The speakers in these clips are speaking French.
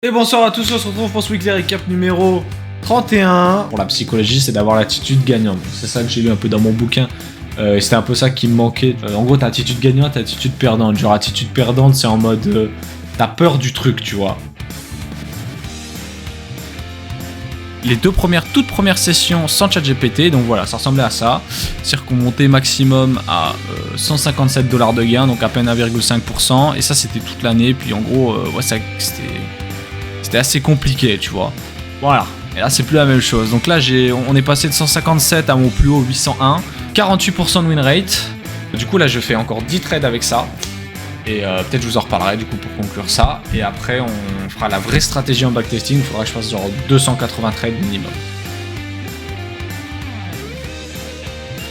Et bonsoir à tous, on se retrouve pour ce weekly recap numéro 31. Pour la psychologie, c'est d'avoir l'attitude gagnante. C'est ça que j'ai lu un peu dans mon bouquin. Et c'était un peu ça qui me manquait. En gros, t'as attitude gagnante, t'as attitude perdante. Genre, attitude perdante, c'est en mode... t'as peur du truc, tu vois. Les toutes premières sessions sans ChatGPT, donc voilà, ça ressemblait à ça. C'est-à-dire qu'on montait maximum à $157 de gain, donc à peine 1,5%. Et ça, c'était toute l'année. Puis en gros, ouais, c'était assez compliqué, tu vois. Voilà. Et là, c'est plus la même chose. Donc là, on est passé de 157 à mon plus haut 801. 48% de win rate. Du coup, là, je fais encore 10 trades avec ça. Et peut-être je vous en reparlerai du coup pour conclure ça. Et après, on fera la vraie stratégie en backtesting. Il faudra que je fasse genre 280 trades minimum.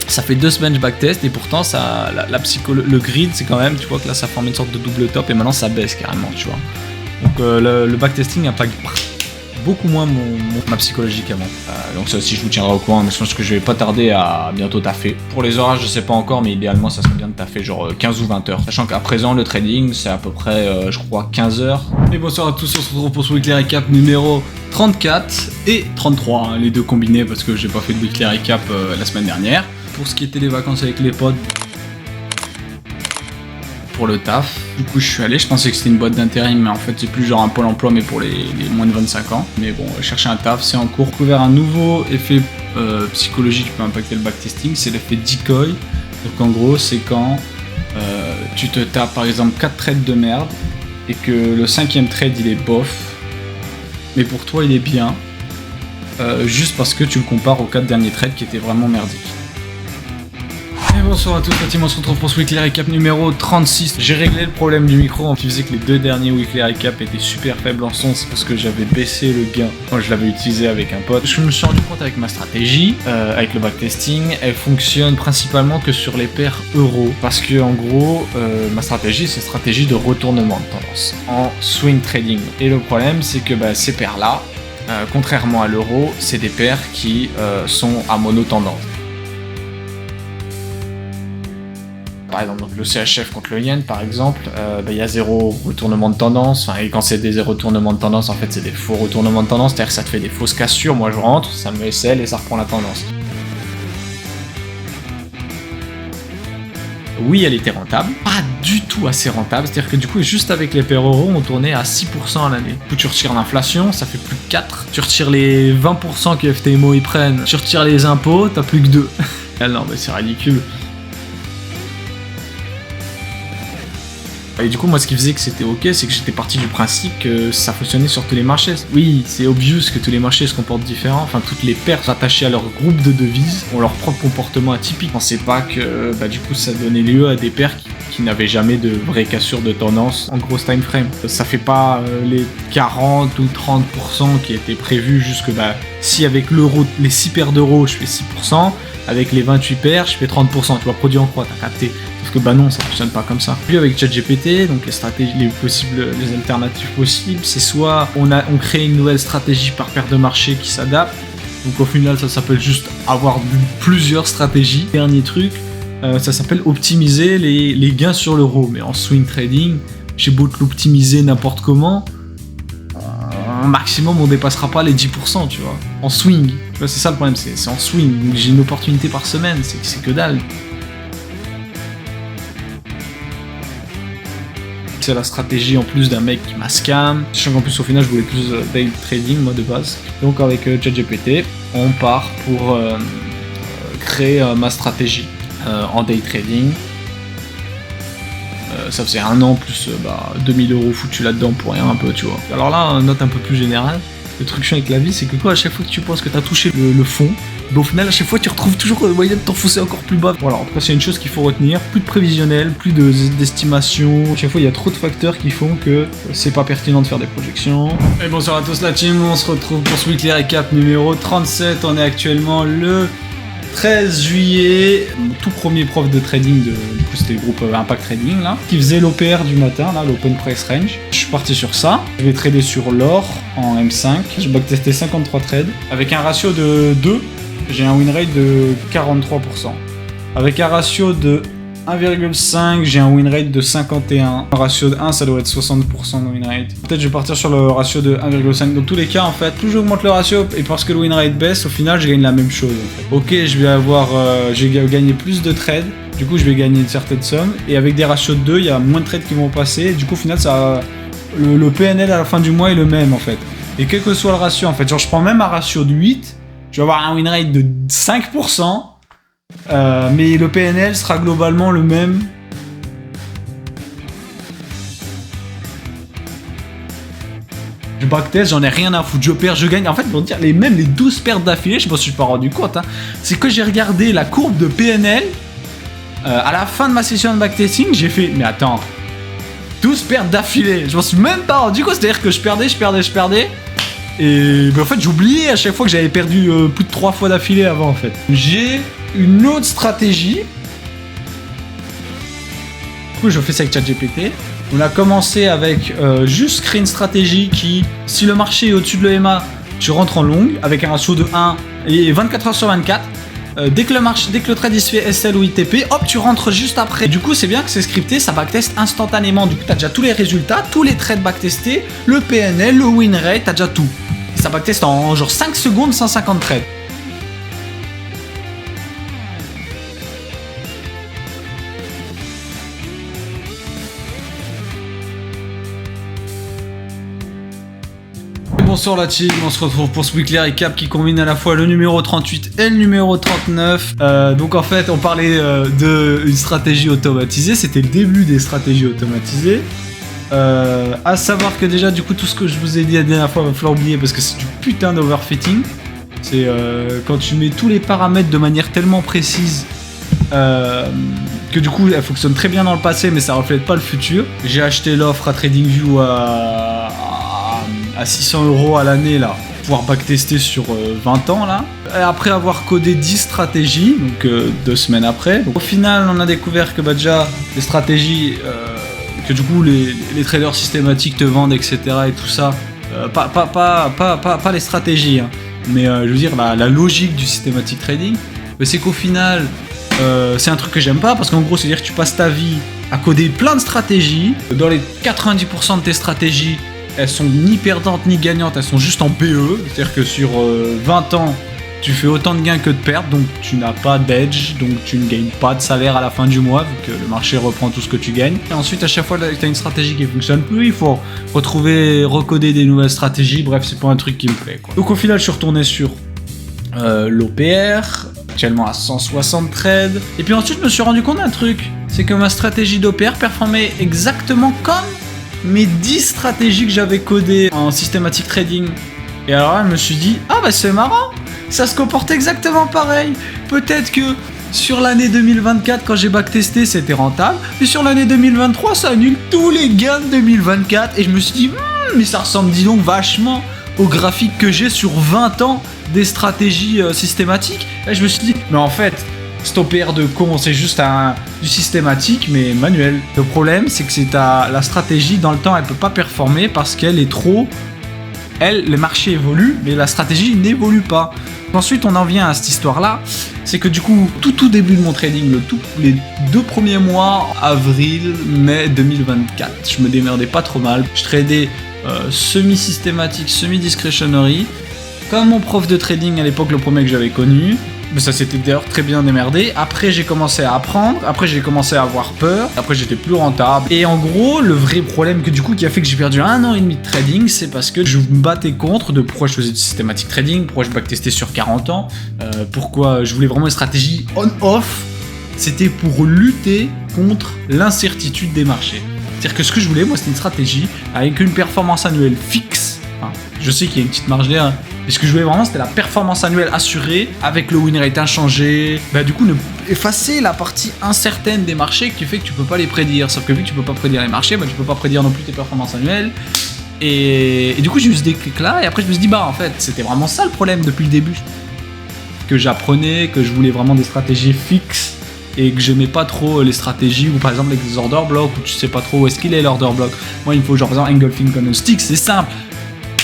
Ça fait 2 semaines que je backtest et pourtant ça, le grid, c'est quand même, tu vois que là, ça forme une sorte de double top et maintenant ça baisse carrément, tu vois. Donc le backtesting impacte beaucoup moins ma psychologie qu'avant. Donc ça aussi je vous tiendrai au courant, mais je pense que je vais pas tarder à bientôt taffer. Pour les horaires je sais pas encore, mais idéalement ça serait bien de taffer genre 15 ou 20 heures. Sachant qu'à présent le trading c'est à peu près je crois 15 heures. Et bonsoir à tous, on se retrouve pour ce weekly recap numéro 34 et 33, hein, les deux combinés parce que j'ai pas fait de weekly recap la semaine dernière. Pour ce qui était des vacances avec les potes, pour le taf. Du coup, je suis allé, je pensais que c'était une boîte d'intérim, mais en fait, c'est plus genre un pôle emploi, mais pour les moins de 25 ans. Mais bon, chercher un taf, c'est en cours. J'ai découvert un nouveau effet psychologique qui peut impacter le backtesting, c'est l'effet decoy. Donc en gros, c'est quand tu te tapes par exemple 4 trades de merde et que le 5e trade il est bof, mais pour toi il est bien, juste parce que tu le compares aux 4 derniers trades qui étaient vraiment merdiques. Et bonsoir à tous, on se retrouve pour ce weekly recap numéro 36. J'ai réglé le problème du micro qui faisait que les 2 derniers weekly recap étaient super faibles en son, c'est parce que j'avais baissé le gain quand je l'avais utilisé avec un pote. Je me suis rendu compte avec ma stratégie, avec le backtesting, elle fonctionne principalement que sur les paires euros. Parce que en gros, ma stratégie c'est stratégie de retournement de tendance en swing trading. Et le problème c'est que ces paires là, contrairement à l'euro, c'est des paires qui sont à monotendance. Par exemple, donc le CHF contre le yen, par exemple, il y a 0 retournement de tendance. Et quand c'est des retournements de tendance, en fait, c'est des faux retournements de tendance. C'est-à-dire que ça te fait des fausses cassures. Moi, je rentre, ça me SL et ça reprend la tendance. Oui, elle était rentable. Pas du tout assez rentable. C'est-à-dire que du coup, juste avec les paires euros, on tournait à 6% à l'année. Du coup, tu retires l'inflation, ça fait plus que 4. Tu retires les 20% que FTMO ils prennent. Tu retires les impôts, t'as plus que 2. Ah non, mais c'est ridicule. Et du coup, moi, ce qui faisait que c'était ok, c'est que j'étais parti du principe que ça fonctionnait sur tous les marchés. Oui, c'est obvious que tous les marchés se comportent différents. Enfin, toutes les paires attachées à leur groupe de devises ont leur propre comportement atypique. Je pensais pas que, du coup, ça donnait lieu à des paires qui n'avaient jamais de vraie cassure de tendance en gros time frame. Ça fait pas les 40 ou 30% qui étaient prévus, juste que, si avec l'euro, les 6 paires d'euros, je fais 6%, avec les 28 paires, je fais 30%. Tu vois, produit en croix, t'as capté. Parce que non, ça fonctionne pas comme ça. Puis avec ChatGPT, donc les stratégies, les alternatives possibles, c'est soit on crée une nouvelle stratégie par paire de marché qui s'adapte. Donc au final, ça s'appelle juste avoir plusieurs stratégies. Dernier truc, ça s'appelle optimiser les gains sur l'euro. Mais en swing trading, j'ai beau l'optimiser n'importe comment, maximum on dépassera pas les 10%, tu vois. En swing, tu vois, c'est ça le problème, c'est en swing. Donc j'ai une opportunité par semaine, c'est que dalle. C'est la stratégie en plus d'un mec qui m'a scam. Sachant qu'en plus au final je voulais plus day trading moi de base. Donc avec ChatGPT, on part pour créer ma stratégie en day trading. Ça faisait 1 an plus 2000 € foutus là-dedans pour rien un peu, tu vois. Alors là, une note un peu plus générale. Le truc chiant avec la vie, c'est que à chaque fois que tu penses que t'as touché le fond, au final, à chaque fois, tu retrouves toujours le moyen de t'enfoncer encore plus bas. Voilà, en tout cas, c'est une chose qu'il faut retenir. Plus de prévisionnel, plus d'estimation. À chaque fois, il y a trop de facteurs qui font que c'est pas pertinent de faire des projections. Et bonsoir à tous la team, on se retrouve pour ce weekly recap numéro 37. On est actuellement le 13 juillet. Mon tout premier prof de trading, du coup, c'était le groupe Impact Trading, là, qui faisait l'OPR du matin, là, l'Open Price Range. Je suis parti sur ça. Je vais trader sur l'or en M5. Je vais backtester 53 trades. Avec un ratio de 2. J'ai un win rate de 43%. Avec un ratio de 1,5, j'ai un win rate de 51. Un ratio de 1, ça doit être 60% de win rate. Peut-être je vais partir sur le ratio de 1,5. Dans tous les cas, en fait, plus j'augmente le ratio et parce que le win rate baisse, au final, je gagne la même chose. En fait. Ok, je vais avoir, j'ai gagné plus de trades. Du coup, je vais gagner une certaine somme. Et avec des ratios de 2, il y a moins de trades qui vont passer. Du coup, au final, ça, le PNL à la fin du mois est le même, en fait. Et quel que soit le ratio, en fait, genre, je prends même un ratio de 8, je vais avoir un win rate de 5%. Mais le PNL sera globalement le même. Je backtest, j'en ai rien à foutre, je perds, je gagne. En fait, pour dire, même les 12 pertes d'affilée, je m'en suis pas rendu compte, hein, c'est que j'ai regardé la courbe de PNL à la fin de ma session de backtesting, j'ai fait, mais attends, 12 pertes d'affilée, je m'en suis même pas rendu compte, c'est-à-dire que je perdais. Et ben, en fait, j'oubliais à chaque fois que j'avais perdu plus de 3 fois d'affilée avant, en fait. J'ai une autre stratégie. Du coup, je fais ça avec ChatGPT. On a commencé avec juste créer une stratégie qui, si le marché est au-dessus de l'EMA, tu rentres en longue avec un ratio de 1 et 24 heures sur 24. Dès que le trade il se fait SL ou ITP, hop, tu rentres juste après. Du coup, c'est bien que c'est scripté, ça backteste instantanément. Du coup, t'as déjà tous les résultats, tous les trades backtestés, le PNL, le win rate, t'as déjà tout. Et ça backteste en genre 5 secondes, 150 trades. Bonsoir la team, on se retrouve pour ce weekly recap qui combine à la fois le numéro 38 et le numéro 39. Donc en fait on parlait d'une stratégie automatisée, c'était le début des stratégies automatisées. À savoir que déjà du coup tout ce que je vous ai dit la dernière fois, il va falloir oublier parce que c'est du putain d'overfitting. C'est quand tu mets tous les paramètres de manière tellement précise que du coup elle fonctionne très bien dans le passé mais ça reflète pas le futur. J'ai acheté l'offre à TradingView à 600 € à l'année là, pour pouvoir backtester sur 20 ans là. Et après avoir codé 10 stratégies, donc 2 semaines après. Donc, au final, on a découvert que bah, déjà les stratégies que du coup les traders systématiques te vendent, etc. et tout ça, pas les stratégies, hein, mais je veux dire la logique du systématique trading, c'est qu'au final, c'est un truc que j'aime pas parce qu'en gros, c'est-à-dire que tu passes ta vie à coder plein de stratégies. Dans les 90% de tes stratégies, elles sont ni perdantes ni gagnantes, elles sont juste en PE, c'est-à-dire que sur 20 ans, tu fais autant de gains que de pertes, donc tu n'as pas d'edge, donc tu ne gagnes pas de salaire à la fin du mois, vu que le marché reprend tout ce que tu gagnes. Et ensuite, à chaque fois que tu as une stratégie qui ne fonctionne plus, il faut recoder des nouvelles stratégies, bref, c'est pas un truc qui me plaît, quoi. Donc au final, je suis retourné sur l'OPR, actuellement à 160 trades, et puis ensuite, je me suis rendu compte d'un truc, c'est que ma stratégie d'OPR performait exactement comme mes 10 stratégies que j'avais codées en systématique trading. Et alors là, je me suis dit, ah bah c'est marrant, ça se comporte exactement pareil. Peut-être que sur l'année 2024, quand j'ai backtesté, c'était rentable, mais sur l'année 2023, ça annule tous les gains de 2024. Et je me suis dit, mais ça ressemble dis donc vachement au graphique que j'ai sur 20 ans des stratégies systématiques. Et je me suis dit, mais en fait, cet OPR de con, c'est juste du systématique mais manuel. Le problème, c'est que la stratégie dans le temps, elle peut pas performer parce qu'elle est trop. Le marché évolue, mais la stratégie n'évolue pas. Ensuite, on en vient à cette histoire-là, c'est que du coup, tout début de mon trading, les 2 premiers mois, avril, mai 2024, je me démerdais pas trop mal. Je tradais semi-systématique, semi-discretionary, comme mon prof de trading à l'époque, le premier que j'avais connu. Mais ça s'était d'ailleurs très bien démerdé. Après, j'ai commencé à apprendre. Après, j'ai commencé à avoir peur. Après, j'étais plus rentable. Et en gros, le vrai problème qui a fait que j'ai perdu 1 an et demi de trading, c'est parce que je me battais contre de pourquoi je faisais du systématique trading, pourquoi je backtestais sur 40 ans, pourquoi je voulais vraiment une stratégie on-off. C'était pour lutter contre l'incertitude des marchés. C'est-à-dire que ce que je voulais, moi, c'était une stratégie avec une performance annuelle fixe. Enfin, je sais qu'il y a une petite marge d'air. Et ce que je voulais vraiment, c'était la performance annuelle assurée avec le win rate inchangé. Bah, du coup, effacer la partie incertaine des marchés qui fait que tu peux pas les prédire. Sauf que vu que tu peux pas prédire les marchés, bah, tu peux pas prédire non plus tes performances annuelles. Et du coup, j'ai eu ce déclic-là. Et après, je me suis dit, bah, en fait, c'était vraiment ça le problème depuis le début. Que j'apprenais, que je voulais vraiment des stratégies fixes et que j'aimais pas trop les stratégies où, par exemple, avec des order blocks où tu sais pas trop où est-ce qu'il est l'order block. Moi, il me faut, genre, par exemple, engulfing candlestick, c'est simple.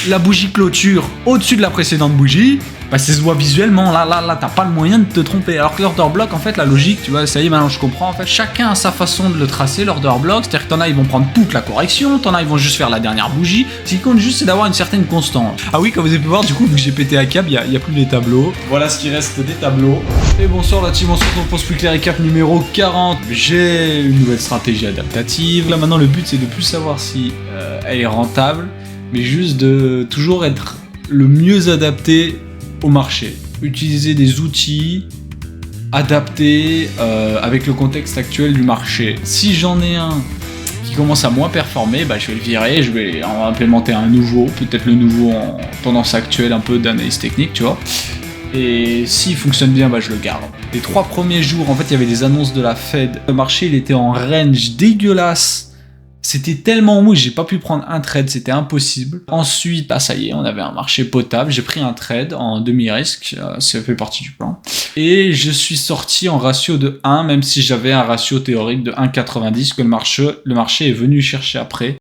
La bougie clôture au-dessus de la précédente bougie, bah ça se voit visuellement, là, t'as pas le moyen de te tromper. Alors que l'order block, en fait, la logique, tu vois, ça y est, maintenant je comprends, en fait, chacun a sa façon de le tracer, l'order block, c'est-à-dire que t'en as, ils vont prendre toute la correction, t'en as, ils vont juste faire la dernière bougie. Ce qui compte juste, c'est d'avoir une certaine constance. Ah oui, comme vous avez pu voir, du coup, vu que j'ai pété un câble, il y a plus les tableaux. Voilà ce qui reste des tableaux. Et bonsoir la team, on se retrouve pour ce Quick Recap numéro 40. J'ai une nouvelle stratégie adaptative. Là, maintenant, le but, c'est de plus savoir si elle est rentable, mais juste de toujours être le mieux adapté au marché. Utiliser des outils adaptés avec le contexte actuel du marché. Si j'en ai un qui commence à moins performer, bah, je vais le virer, je vais en implémenter un nouveau, peut-être le nouveau en tendance actuelle, un peu d'analyse technique, tu vois. Et s'il fonctionne bien, bah, je le garde. Les 3 premiers jours, en fait, il y avait des annonces de la Fed. Le marché, il était en range dégueulasse. C'était tellement mou que j'ai pas pu prendre un trade, c'était impossible. Ensuite, ah ça y est, on avait un marché potable, j'ai pris un trade en demi-risque, ça fait partie du plan. Et je suis sorti en ratio de 1, même si j'avais un ratio théorique de 1,90 que le marché est venu chercher après.